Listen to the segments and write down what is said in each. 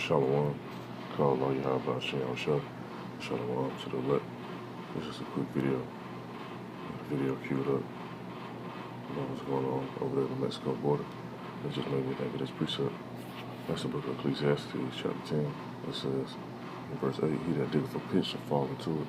Shalom. Call Allah Yahawah Shalom to the left. This is a quick video. Video queued up. You know what's going on over there in the Mexico border. It just made me think of this precept. That's the book of Ecclesiastes, chapter 10. It says, in verse 8, he that diggeth a pit shall fall into it,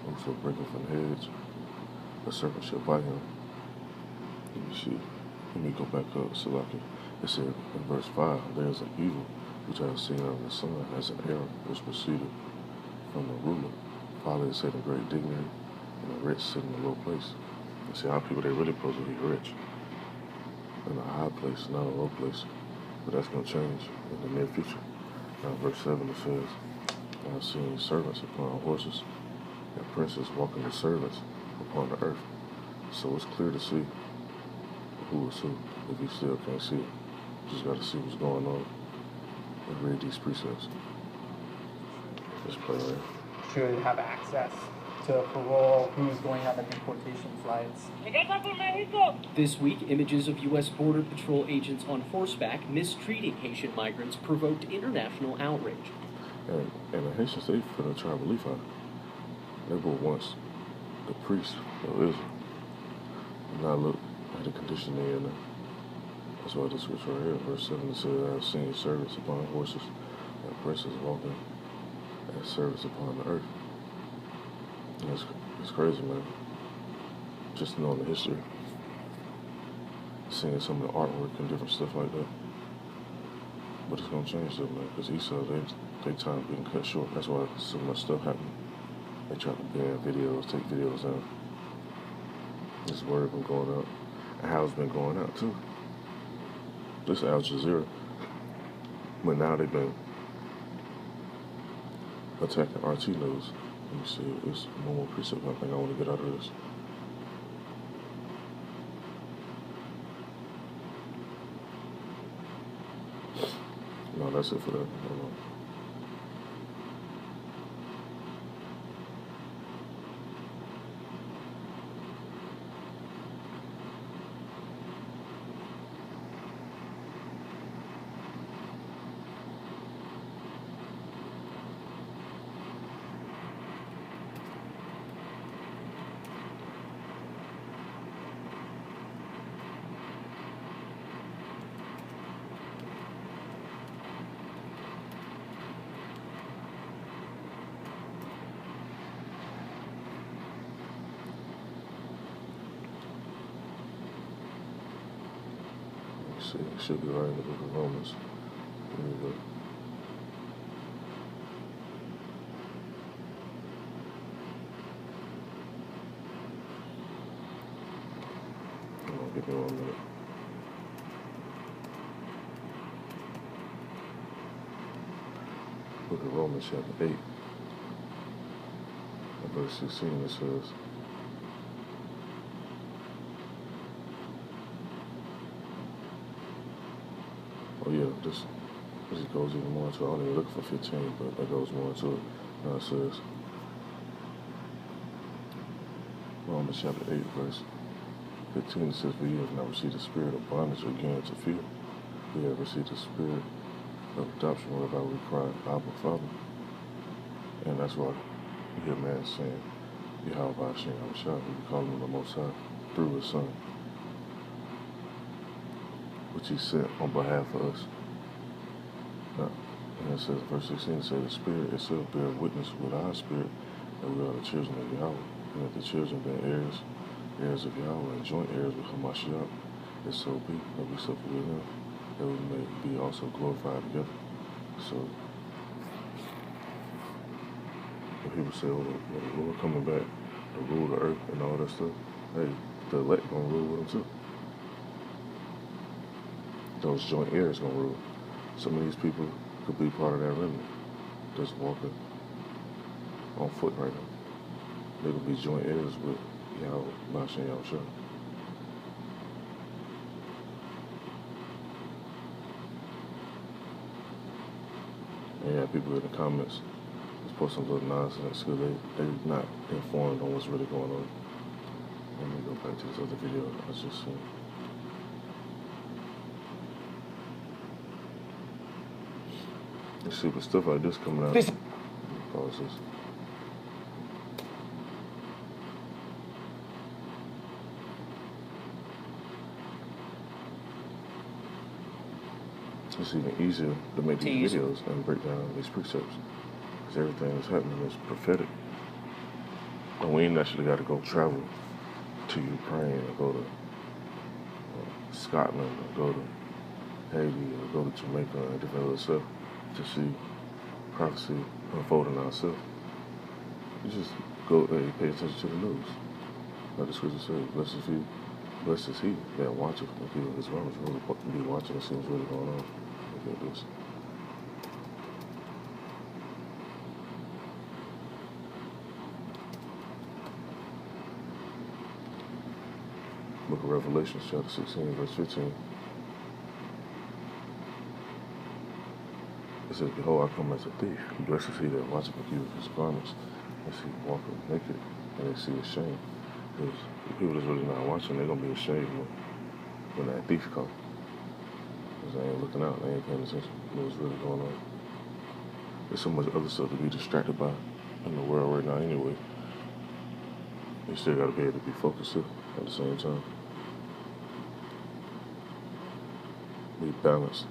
and shall break it from the hedge. The serpent shall bite him. Let me see. Let me go back up, Salaki. It said in verse 5, there is an evil which I have seen under the sun as an error which proceeded from the ruler. Father is set in great dignity, and the rich sit in a low place. You see, our people, they really supposed to be rich. In a high place, not a low place. But that's going to change in the near future. Now, verse 7, it says, I have seen servants upon horses, and princes walking the servants upon the earth. So it's clear to see who is who, if you still can't see it. You just got to see what's going on and read these precepts. Just play right. Should have access to parole, who's going on the deportation flights. This week, images of U.S. Border Patrol agents on horseback mistreating Haitian migrants provoked international outrage. And the Haitians, they finna try relief out. They were once the priests of Israel. And now look at the condition they're in. That's why this scripture right here, verse 7, it says, I have seen servants upon horses and princes walking as servants upon the earth. And it's crazy, man. Just knowing the history, seeing some of the artwork and different stuff like that. But it's gonna change though, man, because Esau, they time getting cut short. That's why so much stuff happened. They try to ban videos, take videos down. This word been going out, and how it's been going out too. This Al Jazeera, but now they've been attacking RT News. Let me see, it's one more precept I think I want to get out of this. No, that's it for that. Hold on. See, it should be right in the book of Romans. Here we go. Hold on, give me 1 minute. Book of Romans chapter 8. And verse 16 it says, oh yeah, this goes even more into it. I don't even look for 15, but that goes more into it. Now it says, Romans chapter 8, verse 15, it says, we have not received the spirit of bondage again to fear. We have received the spirit of adoption, whereby we cry, Abba, Father. And that's why you hear man saying, Yahawah Shalom, we call him the Most High through his Son, which he sent on behalf of us. Now, and it says, verse 16, it says, the Spirit itself bear witness with our spirit that we are the children of Yahawah, and that the children bear heirs of Yahawah, and joint heirs with Hamashiach, if so be that we suffer with him, that we may be also glorified together. So, when people say, oh, the Lord coming back to rule the earth and all that stuff, hey, the elect gonna rule with him too. Those joint heirs gonna rule. Some of these people could be part of that remnant, just walking on foot right now. They could be joint heirs with Yahawah Shalom. And yeah, people in the comments just posting a little nonsense because they're not informed on what's really going on. Let me go back to this other video I just seen. You see, but stuff like this coming out. This Pause this. It's even easier to make these videos and break down these precepts. Because everything that's happening is prophetic. And we ain't actually got to go travel to Ukraine or go to Scotland or go to Haiti or go to Jamaica and different other stuff to see prophecy unfolding ourselves. You just go there and pay attention to the news. Like the scripture says, blessed is he that watcheth and keepeth his garments. Really be watching and see what's really going on. Look at this. Book of Revelation, chapter 16, verse 15. It says, behold, I come as a thief. Blessed is he that watcheth and keepeth his garments. And see walking naked, and they see his shame. Because the people that's really not watching, they're going to be ashamed when that thief comes. Because they ain't looking out, they ain't paying attention to what's really going on. There's so much other stuff to be distracted by in the world right now anyway. You still got to be able to be focused too at the same time. Be balanced.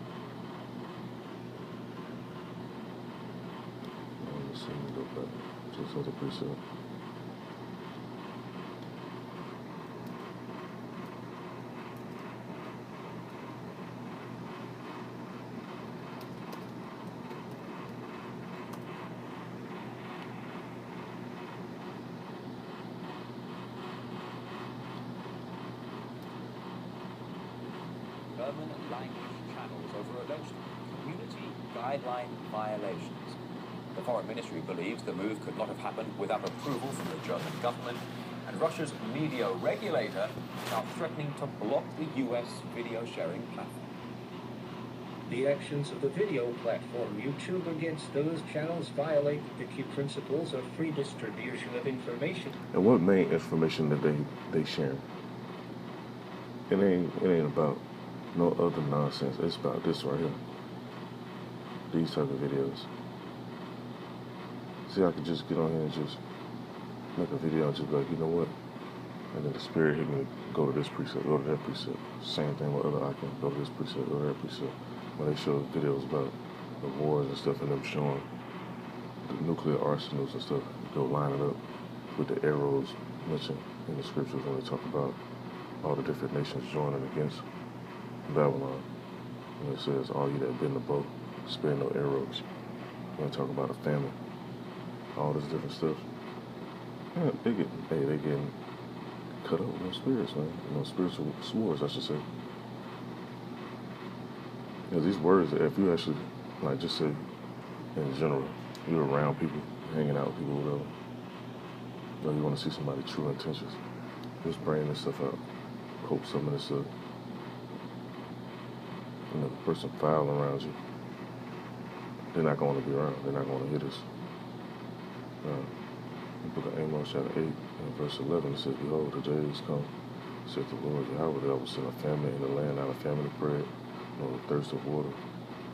Let's see, go back to this other precept. German language channels over alleged community guideline violations. The Foreign Ministry believes the move could not have happened without approval from the German government, and Russia's media regulator is now threatening to block the US video sharing platform. The actions of the video platform YouTube against those channels violate the key principles of free distribution of information. And what main information that they share? It ain't about no other nonsense. It's about this right here. These type of videos. See, I could just get on here and just make a video and just be like, you know what? And then the spirit hit me, go to this precept, go to that precept. Same thing with other icons, go to this precept, go to that precept. When they show videos about the wars and stuff and them showing the nuclear arsenals and stuff, go line it up with the arrows mentioned in the scriptures when they talk about all the different nations joining against Babylon. And it says, all you that been in the boat, spare no arrows. When they talk about a famine, all this different stuff. Yeah, they getting cut up with no spirits, man. No spiritual swords, I should say. Yeah, these words, if you actually, like, just say, in general, you're around people, hanging out with people, whatever, or you want to see somebody's true intentions, just bring this stuff out, quote some of this stuff. And if a person foul around you, they're not going to be around. They're not going to hit us. The book of Amos, chapter 8, and verse 11, it says, behold, the days come, saith the Lord Yahawah, that I will send a famine in the land, not a famine of bread, nor the thirst of water,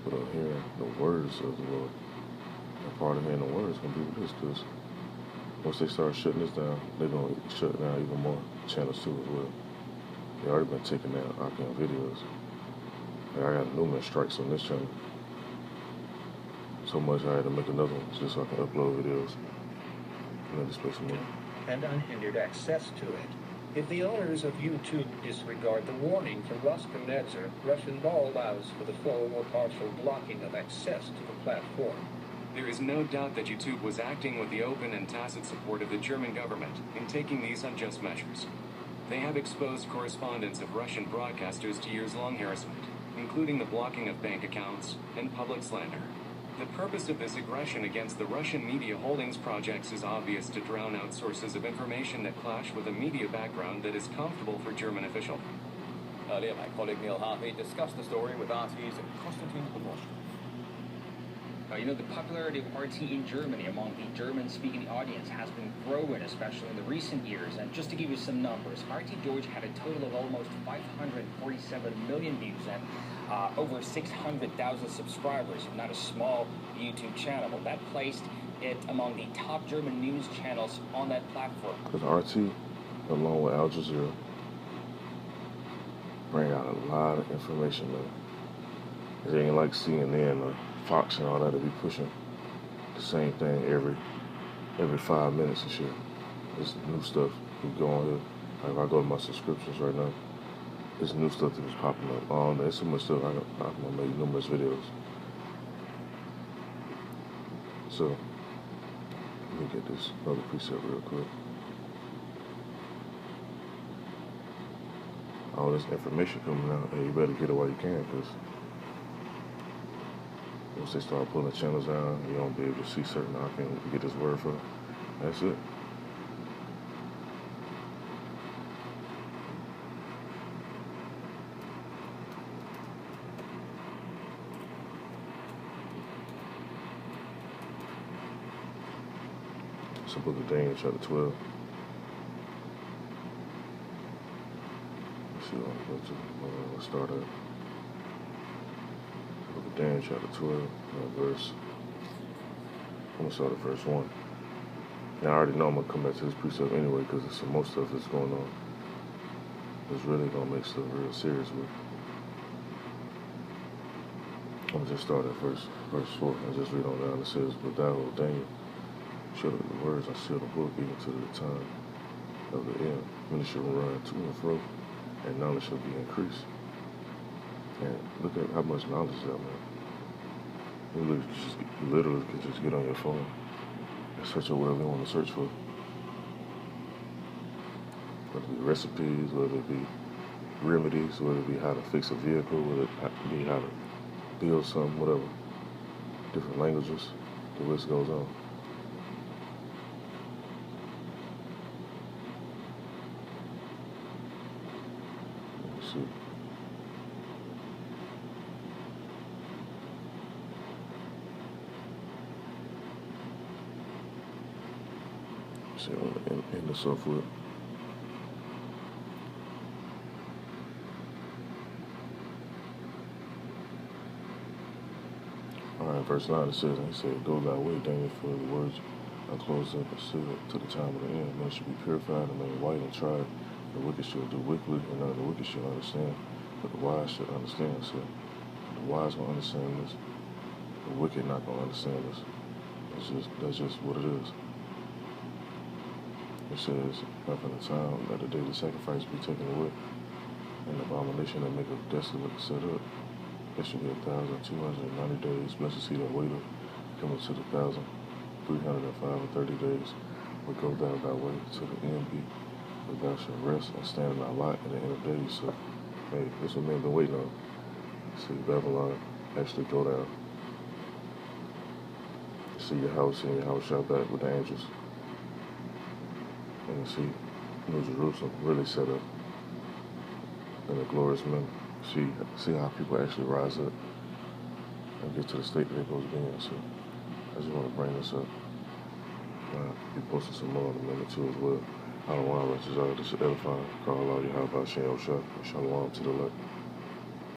but of hearing the words of the Lord. And part of hearing the words is going to be with this, because once they start shutting this down, they're going to shut down even more channels too as well. They already been taking down Arkham videos. Like, I got numerous strikes on this channel. So much I had to make another one just so I can upload videos. And then display some more. And unhindered access to it. If the owners of YouTube disregard the warning from Roskomnadzor, Russian law allows for the full or partial blocking of access to the platform. There is no doubt that YouTube was acting with the open and tacit support of the German government in taking these unjust measures. They have exposed correspondence of Russian broadcasters to years-long harassment, including the blocking of bank accounts and public slander. The purpose of this aggression against the Russian media holdings projects is obvious: to drown out sources of information that clash with a media background that is comfortable for German officials. Earlier, my colleague Neil Harvey discussed the story with RT's Konstantin Pomoshkin. The popularity of RT in Germany among the German-speaking audience has been growing, especially in the recent years. And just to give you some numbers, RT Deutsch had a total of almost 547 million views and over 600,000 subscribers. Not a small YouTube channel. That placed it among the top German news channels on that platform. Because RT, along with Al Jazeera, bring out a lot of information, man. It ain't like CNN or Fox and all that to be pushing the same thing every 5 minutes and shit. There's new stuff we go on here. Like if I go to my subscriptions right now, there's new stuff that is popping up. There's so much stuff. I'm gonna make numerous videos. So let me get this other preset real quick. All this information coming out, hey, you better get it while you can, because once they start pulling channels down, you won't be able to see certain. I can get this word for. That's it. It's the book of Daniel, chapter 12. Let's see what I'm going to start at. Book of Daniel, chapter 12, verse. I'm going to start at verse 1. Now, I already know I'm going to come back to this precept anyway, because there's some more stuff that's going on. It's really going to make stuff real serious with. I'm going to just start at verse 4 and just read on down. It says, "But thou, O Daniel, shut up the words I seal the book even to the time of the end, when it shall run to and fro, and knowledge shall be increased." And look at how much knowledge is out there. You literally can just get on your phone and search up whatever you want to search for. Whether it be recipes, whether it be remedies, whether it be how to fix a vehicle, whether it be how to build something, whatever. Different languages, the list goes on. Let me see. See, I'm going to end this off with. Alright, verse 9 it says, and he said, "Go thy way, Daniel, for the words are closed up and sealed to the time of the end. Men shall be purified and made white and tried. The wicked shall do wickedly, and none of the wicked shall understand. But the wise shall understand." So the wise will understand this. The wicked not going to understand this. That's just what it is. It says, "After the time that the daily sacrifice be taken away, and the abomination that make a desolate set up, there shall be 1,290 days. Blessed is he that waiteth, coming to the 1,305 days. But go thou thy way to the end be, but thou shalt rest and stand in thy lot in the end of days." So, hey, this what men been waiting on. See Babylon actually go down. See Yahawah shall back with the angels. And you see New Jerusalem really set up in a glorious manner. See how people actually rise up and get to the state that they're supposed to be in. So I just want to bring this up. Be posting some more in a minute too as well. I don't want to rush this out. This is edifying. Call Allah Yahawah Shalom to the left.